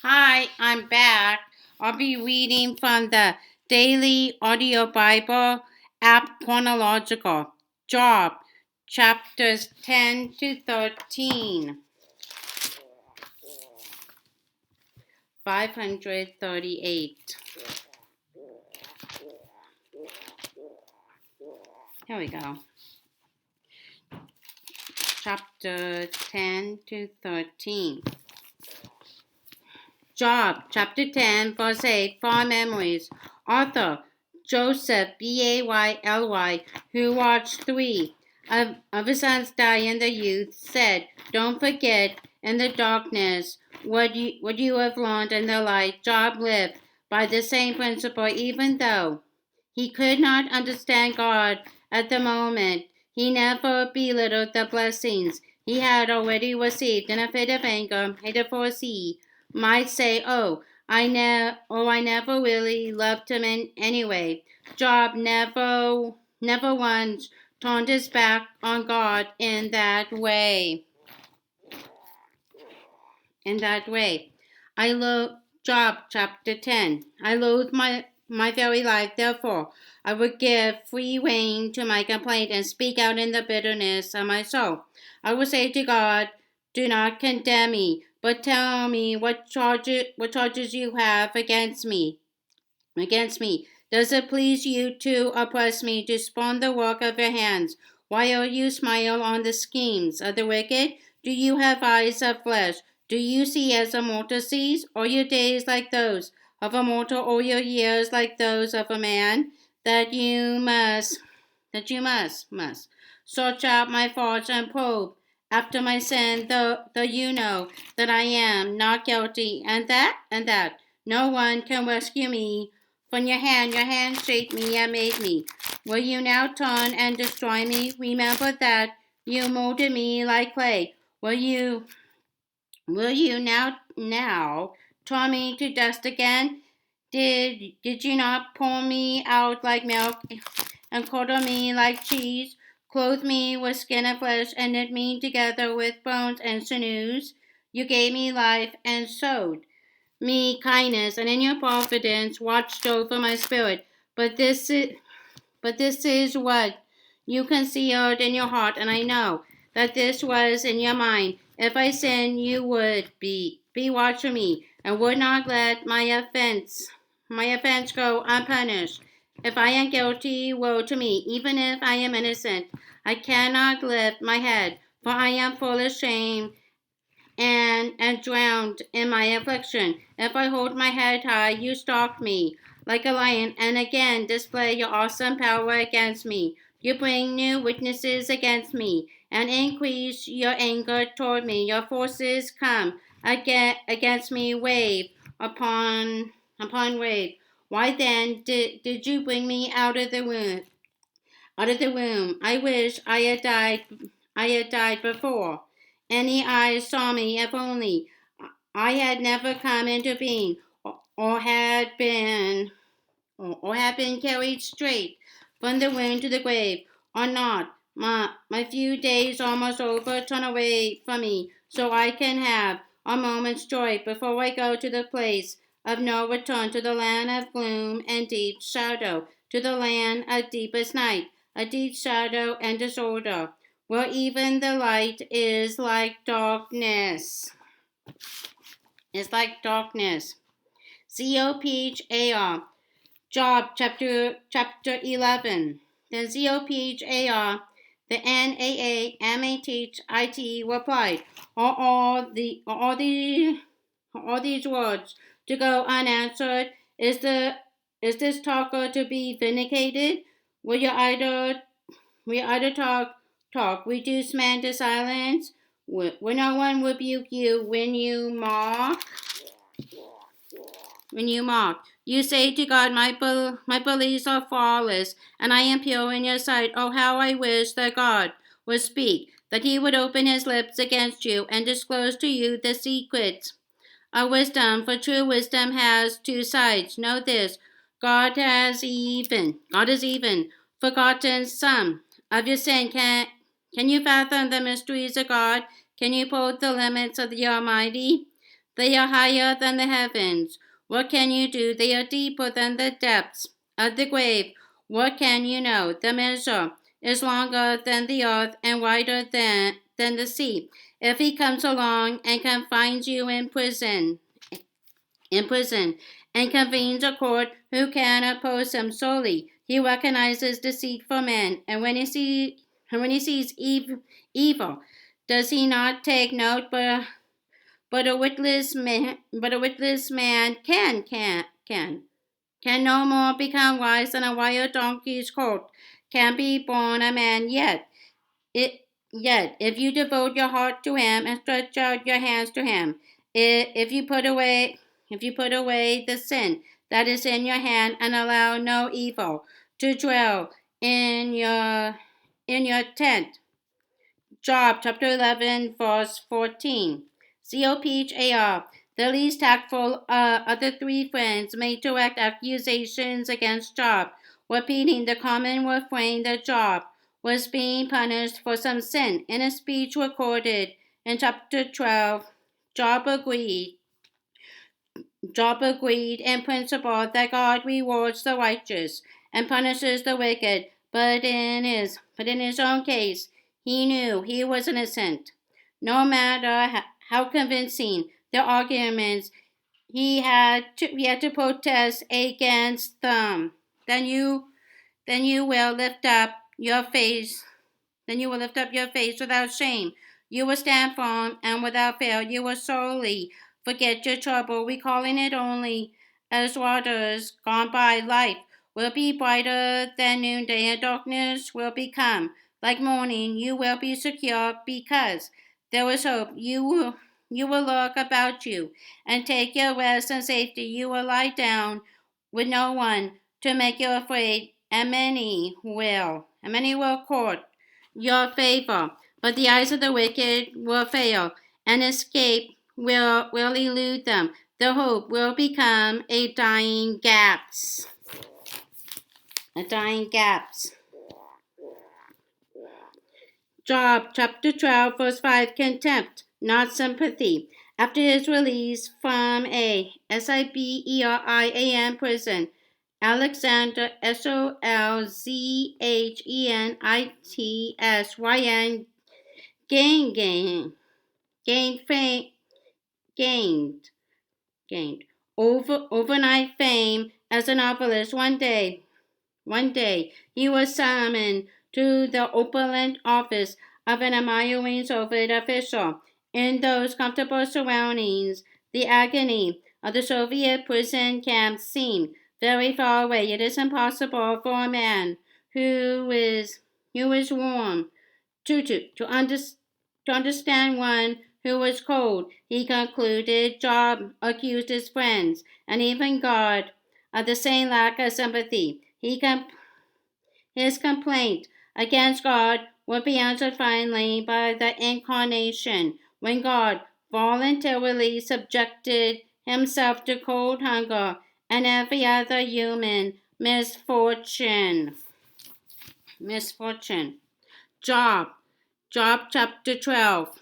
Hi, I'm back. I'll be reading from the Daily Audio Bible app Chronological. Job, chapters 10 to 13. 538. Here we go. Chapter 10 to 13. Job, chapter 10, verse 8, for memories. Author, Joseph, Bayly, who watched three of his sons die in the youth, said, "Don't forget in the darkness what you have learned in the light." Job lived by the same principle, even though he could not understand God at the moment. He never belittled the blessings he had already received. In a fit of anger, he foresee might say, I never really loved him anyway." Job never once turned his back on God in that way. I loathe Job chapter 10. I loathe my very life, therefore I would give free rein to my complaint and speak out in the bitterness of my soul. I will say to God, "Do not condemn me, but tell me what charges you have against me. Does it please you to oppress me, to spurn the work of your hands, while you smile on the schemes of the wicked? Do you have eyes of flesh? Do you see as a mortal sees? Are your days like those of a mortal, or your years like those of a man? That you must search out my faults and probe after my sin, though you know that I am not guilty, and that no one can rescue me from your hand. Your hand shaped me and made me. Will you now turn and destroy me? Remember that you molded me like clay. Will you now turn me to dust again? Did you not pour me out like milk and curdle me like cheese? Clothe me with skin and flesh and knit me together with bones and sinews. You gave me life and showed me kindness, and in your providence watched over my spirit. But this is what you concealed in your heart, and I know that this was in your mind. If I sin, you would be watching me, and would not let my offense go unpunished. If I am guilty, woe to me. Even if I am innocent, I cannot lift my head, for I am full of shame and drowned in my affliction. If I hold my head high, you stalk me like a lion, and again display your awesome power against me. You bring new witnesses against me, and increase your anger toward me. Your forces come against me, wave upon wave. Why then did you bring me out of the womb? I wish I had died before. Any eyes saw me, if only I had never come into being, or had been carried straight from the womb to the grave, or not. My few days almost over, turn away from me, so I can have a moment's joy before I go to the place of no return, to the land of gloom and deep shadow, to the land of deepest night, a deep shadow and disorder, where even the light is like darkness. It's like darkness. ZOPHAR. Job chapter 11. The ZOPHAR, the NAAMATHIT replied, Are all these words to go unanswered? Is this talker to be vindicated? Will you either talk, reduce man to silence? Will no one rebuke you when you mock? You say to God, my beliefs are flawless, and I am pure in your sight. Oh, how I wish that God would speak, that he would open his lips against you and disclose to you the secrets of wisdom, for true wisdom has two sides. Know this, God has even forgotten some of your sin. Can you fathom the mysteries of God? Can you put the limits of the Almighty? They are higher than the heavens. What can you do? They are deeper than the depths of the grave. What can you know? The measure is longer than the earth and wider than the sea. If he comes along and confines you in prison, and convenes a court, who can oppose him solely? He recognizes deceitful men, and when he sees evil, does he not take note? But a witless man can no more become wise than a wild donkey's colt can be born a man. Yet, if you devote your heart to him and stretch out your hands to him, if you put away the sin that is in your hand and allow no evil to dwell in your tent. Job chapter 11, verse 14. COPHAR. The least tactful of the three friends made direct accusations against Job, repeating the common refrain that Job was being punished for some sin. In a speech recorded in chapter 12, Job agreed Job agreed in principle that God rewards the righteous and punishes the wicked, but in his own case, he knew he was innocent. No matter how convincing the arguments, he had to protest against them. Then you will lift up your face then you will lift up your face without shame. You will stand firm and without fail. You will sorely forget your trouble, recalling it only as waters gone by. Life will be brighter than noonday, and darkness will become like morning. You will be secure because there is hope. You will look about you and take your rest in safety. You will lie down with no one to make you afraid, and many will court your favor, but the eyes of the wicked will fail, and escape will elude them. The hope will become a dying gasp. A dying gasp. Job chapter 12, verse 5. Contempt, not sympathy. After his release from a Siberian prison, Alexander Solzhenitsyn gained gained fame gained gained overnight fame as a novelist. One day he was summoned to the opulent office of an admiring Soviet official. In those comfortable surroundings, the agony of the Soviet prison camps seemed very far away. It is impossible for a man who is warm to understand one who was cold. He concluded. Job accused his friends and even God of the same lack of sympathy. His complaint against God would be answered finally by the incarnation, when God voluntarily subjected himself to cold, hunger, and every other human misfortune. Job. Job chapter 12.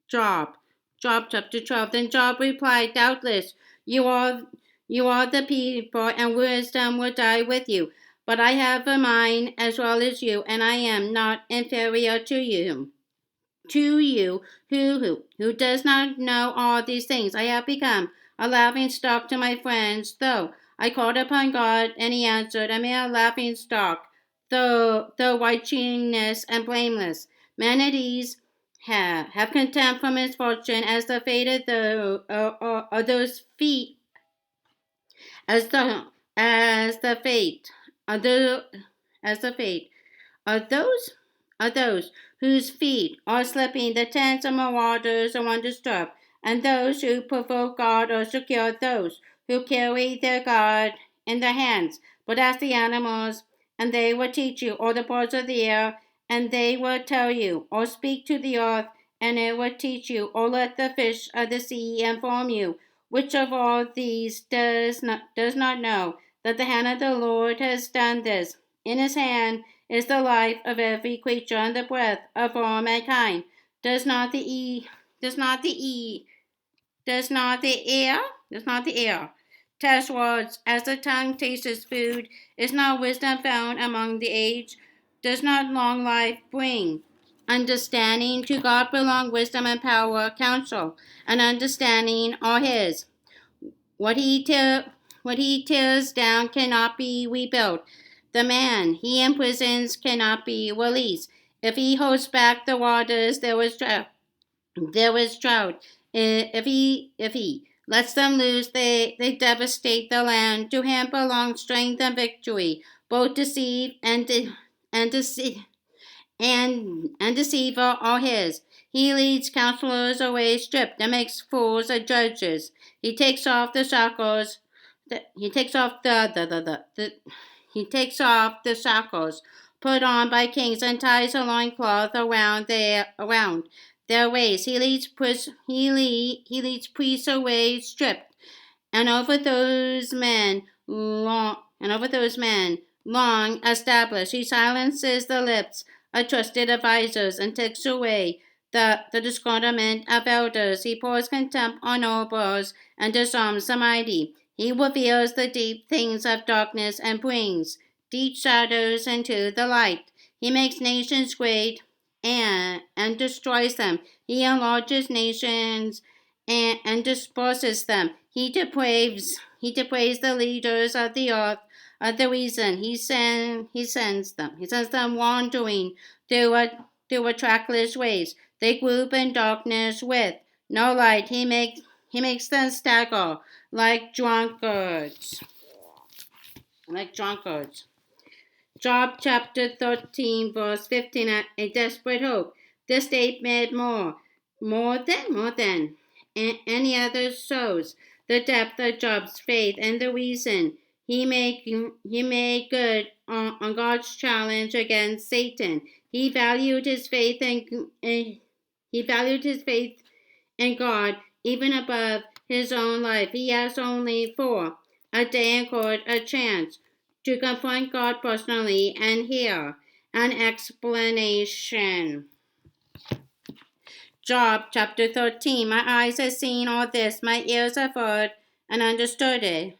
Job. Job chapter 12. Then Job replied, Doubtless you are the people, and wisdom will die with you. But I have a mind as well as you, and I am not inferior to you. To you, who does not know all these things, I have become a laughing stock to my friends. Though I called upon God, and He answered, a mere laughing stock, though righteousness and blameless. Men at ease have contempt for misfortune, as the fate of those feet, as the fate of the as the fate of those whose feet are slipping. The tents of marauders are undisturbed, and those who provoke God are secure. Those who carry their God in their hands. But ask the animals, and they will teach you, or the birds of the air, and they will tell you, or speak to the earth, and it will teach you, or let the fish of the sea inform you. Which of all these does not know that the hand of the Lord has done this? In his hand is the life of every creature and the breath of all mankind. Does not the does not the e does not the air does not the air test words as the tongue tastes food? Is not wisdom found among the age? Does not long life bring understanding? To God belong wisdom and power, counsel and understanding are his. What he tears down cannot be rebuilt. The man he imprisons cannot be released. If he holds back the waters, there is drought. If he lets them loose, they devastate the land. To him belong strength and victory. Both deceive and deceive and deceiver are his. He leads counselors away stripped and makes fools of judges. He takes off the shackles. He takes off he takes off the shackles put on by kings and ties a loincloth around their waist. He leads priests away stripped and over those men long established. He silences the lips of trusted advisers and takes away the discernment of elders. He pours contempt on nobles and disarms the mighty. He reveals the deep things of darkness and brings deep shadows into the light. He makes nations great and destroys them. He enlarges nations and disperses them. He depraves the leaders of the earth of the reason. He sends them wandering through a trackless ways. They group in darkness with no light. He makes them stagger like drunkards. Like drunkards. Job chapter 13, verse 15, a desperate hope. This statement more than any other shows the depth of Job's faith and the reason he made good on God's challenge against Satan. He valued his faith in God even above his own life. He asked only for a day in court, a chance to confront God personally and hear an explanation. Job chapter 13. My eyes have seen all this, my ears have heard and understood it.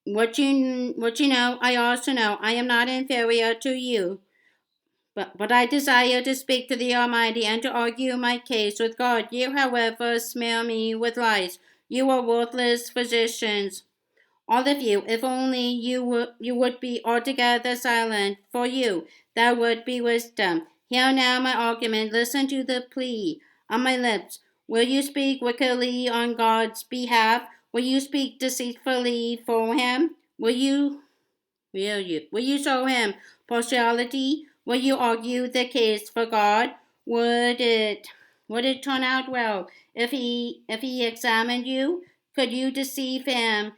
What you know, I also know. I am not inferior to you, but I desire to speak to the Almighty and to argue my case with God. You, however, smear me with lies. You are worthless physicians. All of you, if only you would be altogether silent. For you, that would be wisdom. Hear now my argument. Listen to the plea on my lips. Will you speak wickedly on God's behalf? Will you speak deceitfully for him? Will you show him partiality? Will you argue the case for God? Would it turn out well if he examined you? Could you deceive him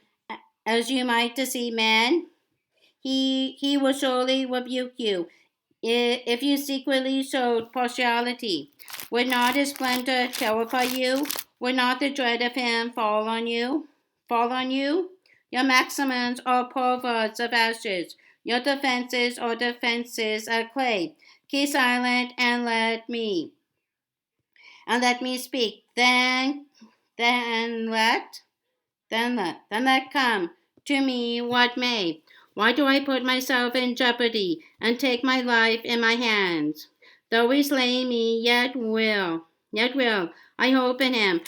as you might deceive man? He will surely rebuke you if you secretly showed partiality. Would not his splendor terrify you? Would not the dread of him fall on you? Your maxims are perverts of ashes. Your defenses are defenses of clay. Keep silent and let me speak. Then let come to me what may. Why do I put myself in jeopardy and take my life in my hands? Though he slay me, yet will I hope in him.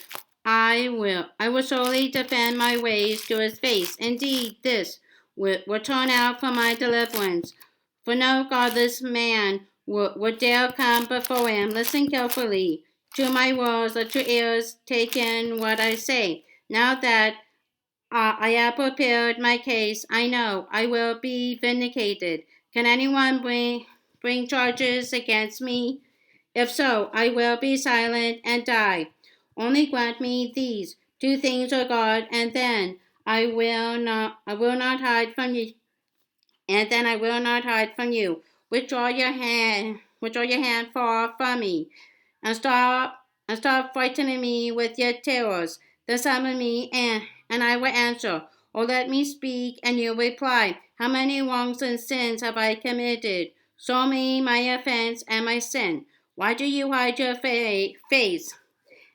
I will surely defend my ways to his face. Indeed, this will turn out for my deliverance. For no godless man would dare come before him. Listen carefully to my words. Let your ears take in what I say. Now that I have prepared my case, I know I will be vindicated. Can anyone bring charges against me? If so, I will be silent and die. Only grant me these two things, O God, and then I will not hide from you. And then I will not hide from you. Withdraw your hand far from me, and stop frightening me with your terrors. Then summon me, and I will answer. Or let me speak, and you reply. How many wrongs and sins have I committed? Show me my offense and my sin. Why do you hide your face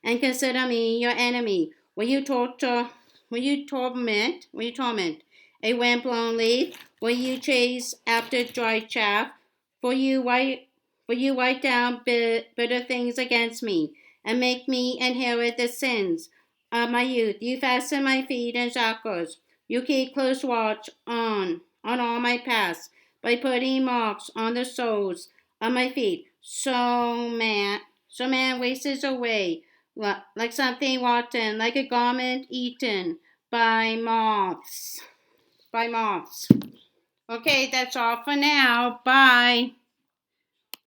and consider me your enemy. Will you torment a wind-blown leaf? Will you chase after dry chaff? For you write down bitter things against me, and make me inherit the sins of my youth. You fasten my feet in shackles. You keep close watch on all my paths by putting marks on the soles of my feet. So man wastes away like something rotten, like a garment eaten by moths. By moths. Okay, that's all for now. Bye.